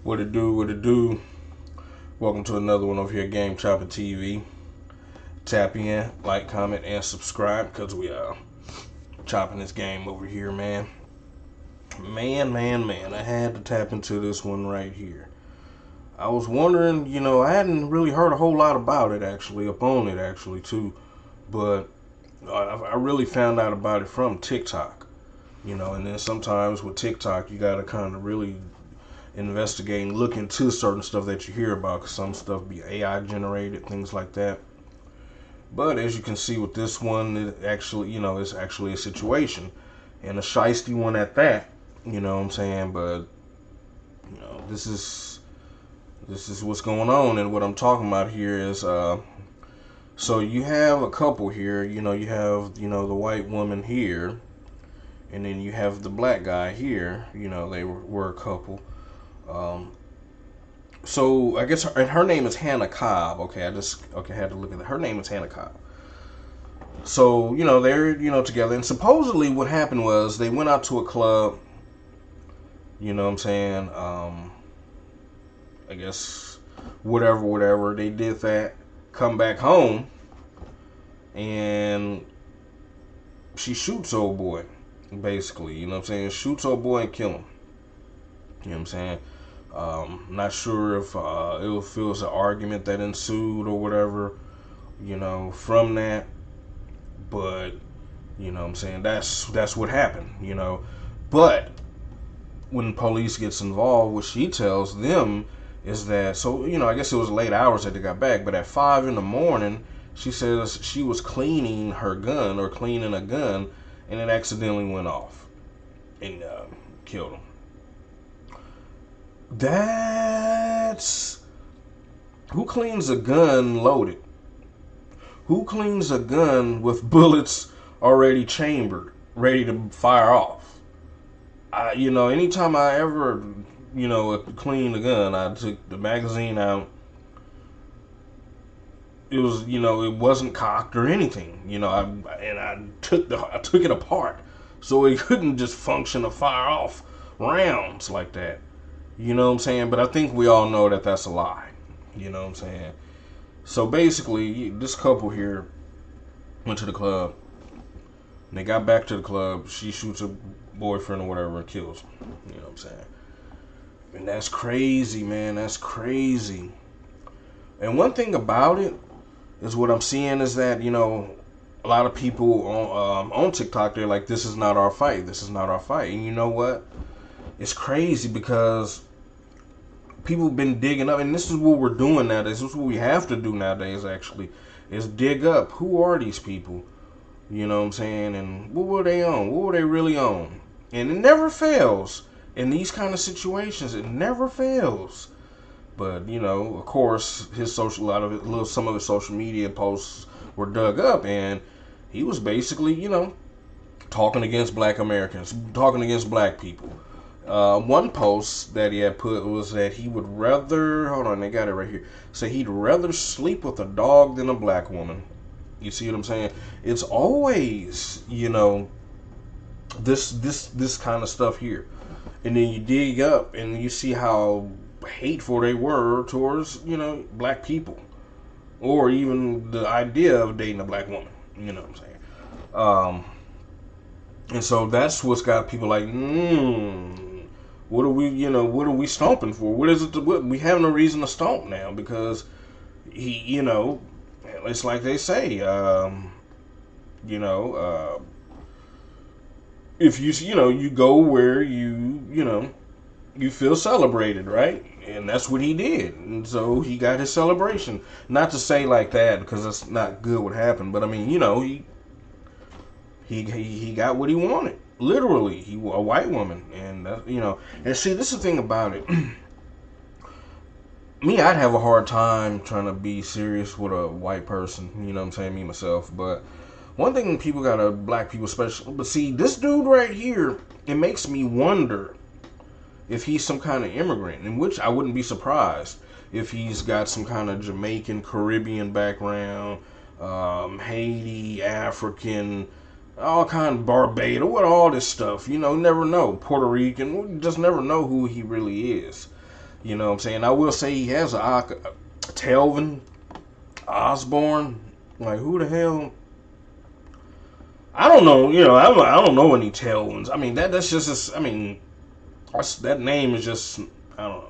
What it do, what it do. Welcome to another one over here, Game Chopper TV. Tap in, like, comment, and subscribe, because we are chopping this game over here, man. Man. I had to tap into this one right here. I was wondering, I hadn't really heard a whole lot about it, actually, too. But I really found out about it from TikTok. And then sometimes with TikTok, you got to kind of really investigate and look into certain stuff that you hear about, because some stuff be AI generated, things like that. But as you can see with this one, it actually, it's actually a situation, and a shiesty one at that. You know what I'm saying? But this is what's going on, and what I'm talking about here is so you have a couple here. You have the white woman here, and then you have the black guy here. They were a couple. So I guess her name is Hannah Cobb. I had to look at that. Her name is Hannah Cobb. So, they're, together. And supposedly what happened was they went out to a club, you know what I'm saying? I guess whatever. They did that, come back home, and she shoots old boy, basically, you know what I'm saying? Shoots old boy and kill him. You know what I'm saying? Not sure if it was an argument that ensued or whatever, from that. But, you know what I'm saying? That's what happened, But when police gets involved, what she tells them is that, so, I guess it was late hours that they got back, but at 5 in the morning, she says she was cleaning her gun or cleaning a gun, and it accidentally went off and killed him. Who cleans a gun loaded? Who cleans a gun with bullets already chambered, ready to fire off? Anytime I ever, cleaned a gun, I took the magazine out. It was, it wasn't cocked or anything, I took it apart so it couldn't just function to fire off rounds like that. You know what I'm saying? But I think we all know that that's a lie. You know what I'm saying? So basically, this couple here went to the club. And they got back to the club. She shoots her boyfriend or whatever and kills him. You know what I'm saying? And that's crazy, man. That's crazy. And one thing about it is what I'm seeing is that, a lot of people on TikTok, they're like, this is not our fight. This is not our fight. And you know what? It's crazy because people have been digging up, and this is what we're doing nowadays. This is what we have to do nowadays, actually, is dig up. Who are these people? You know what I'm saying? And what were they on? What were they really on? And it never fails. In these kind of situations, it never fails. But, of course, some of his social media posts were dug up, and he was basically, talking against black Americans, talking against black people. One post that he had put was that he would rather, hold on, they got it right here, say he'd rather sleep with a dog than a black woman. You see what I'm saying? It's always, this kind of stuff here. And then you dig up and you see how hateful they were towards, black people. Or even the idea of dating a black woman. You know what I'm saying? And so that's what's got people like, what are we stomping for? What is it? We have no reason to stomp now, because he, it's like they say, if you go where you feel celebrated, right? And that's what he did. And so he got his celebration. Not to say like that, because that's not good what happened, but I mean, he got what he wanted. Literally, a white woman, and and see, this is the thing about it. Me, I'd have a hard time trying to be serious with a white person. You know what I'm saying? Me myself, but one thing black people especially. But see, this dude right here, it makes me wonder if he's some kind of immigrant, in which I wouldn't be surprised if he's got some kind of Jamaican, Caribbean background, Haiti, African, all kind of Barbados, all this stuff. Never know. Puerto Rican, we just never know who he really is. You know what I'm saying? I will say he has a Telvin Osbourne. Like, who the hell? I don't know. You know, I don't know any Telvins. I mean, that's just. I mean, that name is just. I don't know.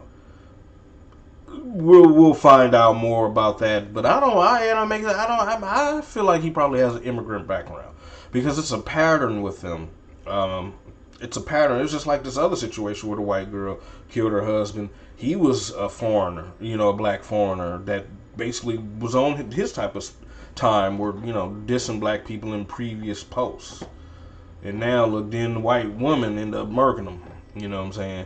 We'll find out more about that. But I don't. I feel like he probably has an immigrant background because it's a pattern with them. It's a pattern. It's just like this other situation where the white girl killed her husband. He was a foreigner, you know, a black foreigner that basically was on his type of time where, you know, dissing black people in previous posts. And now, look, then the white woman ended up murking him. You know what I'm saying?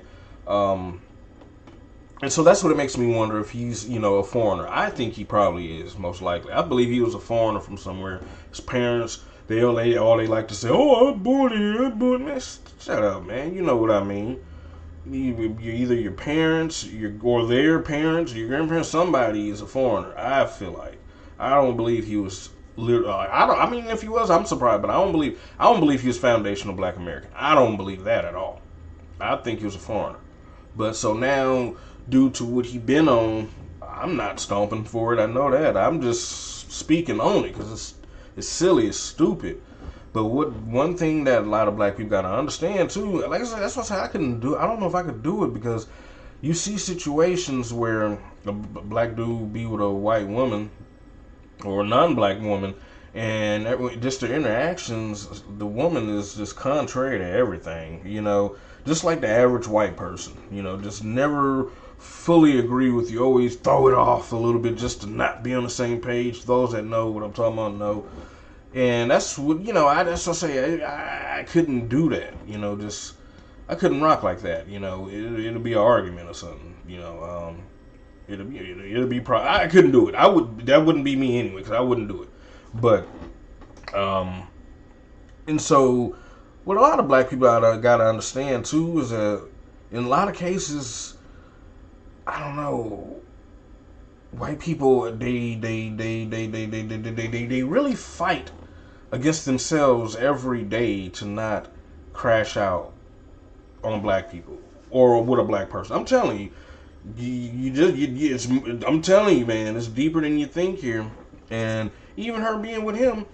And so that's what it makes me wonder if he's, you know, a foreigner. I think he probably is, most likely. I believe he was a foreigner from somewhere. His parents, they like to say, oh, I'm born here, I'm born here. Shut up, man. You know what I mean. You either your parents, or their parents, your grandparents, somebody is a foreigner. I feel like. I don't believe he was. I mean, if he was, I'm surprised, but I don't believe he was foundational Black American. I don't believe that at all. I think he was a foreigner. But so now, due to what he been on, I'm not stomping for it. I know that. I'm just speaking on it because it's silly, it's stupid. But one thing that a lot of black people gotta understand too, like I said, that's why I said I couldn't do it. I don't know if I could do it because you see situations where a black dude be with a white woman or a non-black woman, and just their interactions, the woman is just contrary to everything, you know, just like the average white person, you know, just never fully agree with you, always throw it off a little bit just to not be on the same page. Those that know what I'm talking about know. And that's what, you know, that's what I say, I couldn't do that, you know, just, I couldn't rock like that, you know, it'll be an argument or something, you know, it'll be I couldn't do it. That wouldn't be me anyway, because I wouldn't do it. But, and so, what a lot of black people gotta understand too is that in a lot of cases, I don't know, white people they really fight against themselves every day to not crash out on black people or with a black person. I'm telling you, I'm telling you, man, it's deeper than you think here. And even her being with him,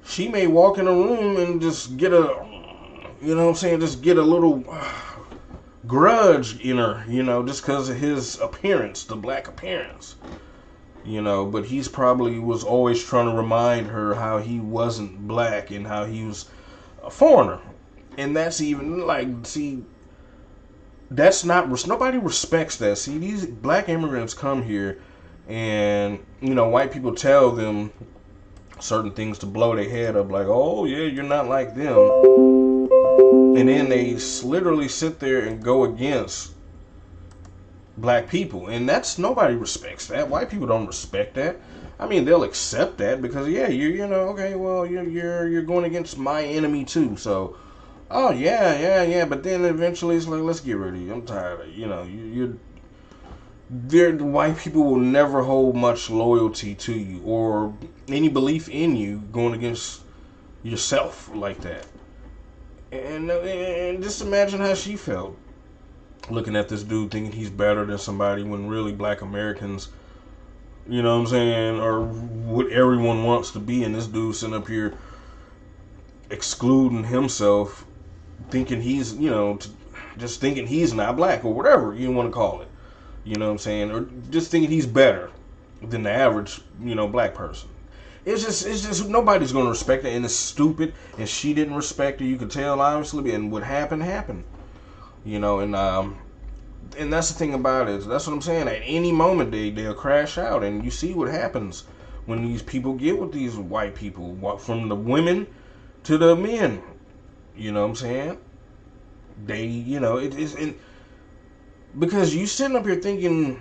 she may walk in a room and just get a, you know what I'm saying, just get a little grudge in her, you know, just because of his appearance, the black appearance, you know. But he's probably was always trying to remind her how he wasn't black and how he was a foreigner. And that's even like, see, that's not, nobody respects that. See, these black immigrants come here and, you know, white people tell them certain things to blow their head up, like, oh yeah, you're not like them. And then they literally sit there and go against black people. And that's, nobody respects that. White people don't respect that. I mean, they'll accept that because, yeah, you know, okay, well, you're going against my enemy too. So, oh yeah. But then eventually it's like, let's get rid of you. I'm tired of it. You know, the white people will never hold much loyalty to you or any belief in you going against yourself like that. And just imagine how she felt looking at this dude thinking he's better than somebody when really black Americans, you know what I'm saying, are what everyone wants to be, and this dude sitting up here excluding himself, thinking he's, you know, just thinking he's not black or whatever you want to call it, you know what I'm saying, or just thinking he's better than the average, you know, black person. It's just nobody's gonna respect it, and it's stupid. And she didn't respect her. You could tell, obviously. And what happened. You know, and that's the thing about it. That's what I'm saying. At any moment, they'll crash out, and you see what happens when these people get with these white people, from the women to the men. You know what I'm saying? They, you know, it's because you sitting up here thinking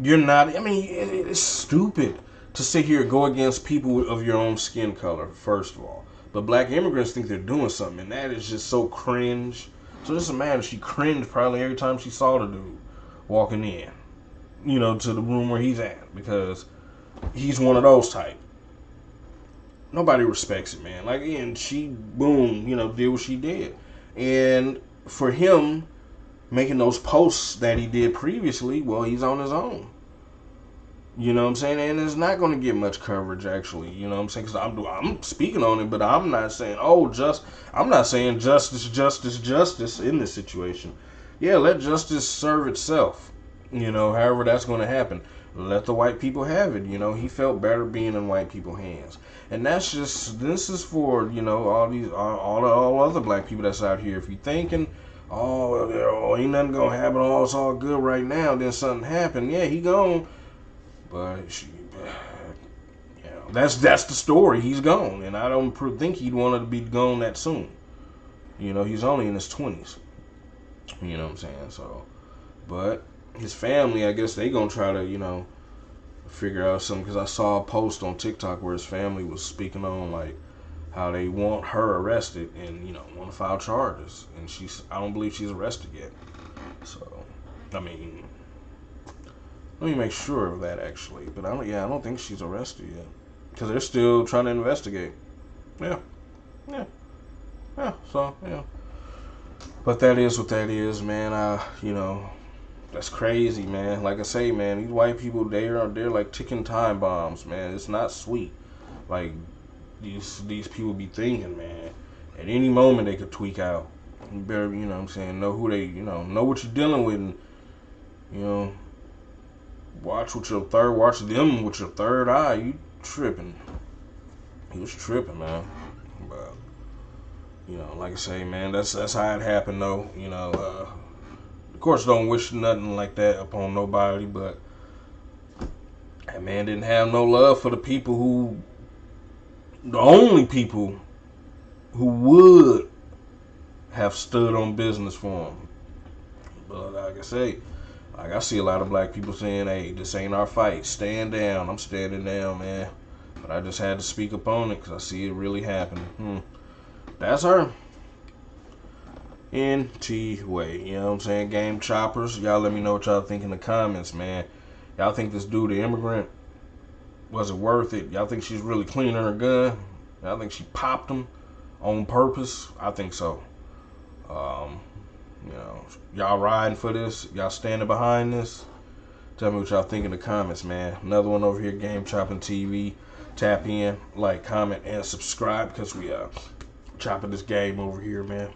you're not. I mean, it's stupid to sit here and go against people of your own skin color, first of all. But black immigrants think they're doing something, and that is just so cringe. So just imagine, she cringed probably every time she saw the dude walking in, you know, to the room where he's at, because he's one of those type. Nobody respects it, man. Like, and she, boom, you know, did what she did. And for him, making those posts that he did previously, well, he's on his own. You know what I'm saying? And it's not going to get much coverage, actually. You know what I'm saying? Because I'm speaking on it, but I'm not saying, I'm not saying justice in this situation. Yeah, let justice serve itself. You know, however that's going to happen. Let the white people have it. You know, he felt better being in white people's hands. And this is for, you know, all other black people that's out here. If you're thinking, ain't nothing going to happen, it's all good right now, then something happened. Yeah, he gone. But that's the story. He's gone, and I don't think he'd want to be gone that soon. You know, he's only in his 20s. You know what I'm saying? So, but his family, I guess they gonna try to, you know, figure out something. Because I saw a post on TikTok where his family was speaking on like how they want her arrested and, you know, want to file charges, and I don't believe she's arrested yet. So, I mean. Let me make sure of that, actually. But I don't think she's arrested yet. Because they're still trying to investigate. Yeah. So, yeah. But that is what that is, man. You know, that's crazy, man. Like I say, man, these white people, they're like ticking time bombs, man. It's not sweet. Like, these people be thinking, man. At any moment, they could tweak out. You better, you know what I'm saying, know who they, you know what you're dealing with, and, you know, watch them with your third eye. You tripping. He was tripping, man. But, you know, like I say, man, that's how it happened, though. You know, of course, don't wish nothing like that upon nobody, but that man didn't have no love for the only people who would have stood on business for him. But like I say, like I see a lot of black people saying, hey, this ain't our fight. Stand down. I'm standing down, man. But I just had to speak up on it because I see it really happening. That's her. Way. You know what I'm saying? Game choppers. Y'all let me know what y'all think in the comments, man. Y'all think this dude, the immigrant, was it worth it? Y'all think she's really cleaning her gun? Y'all think she popped him on purpose? I think so. You know, y'all riding for this? Y'all standing behind this? Tell me what y'all think in the comments, man. Another one over here, Game Chopping TV. Tap in, like, comment, and subscribe because we chopping this game over here, man.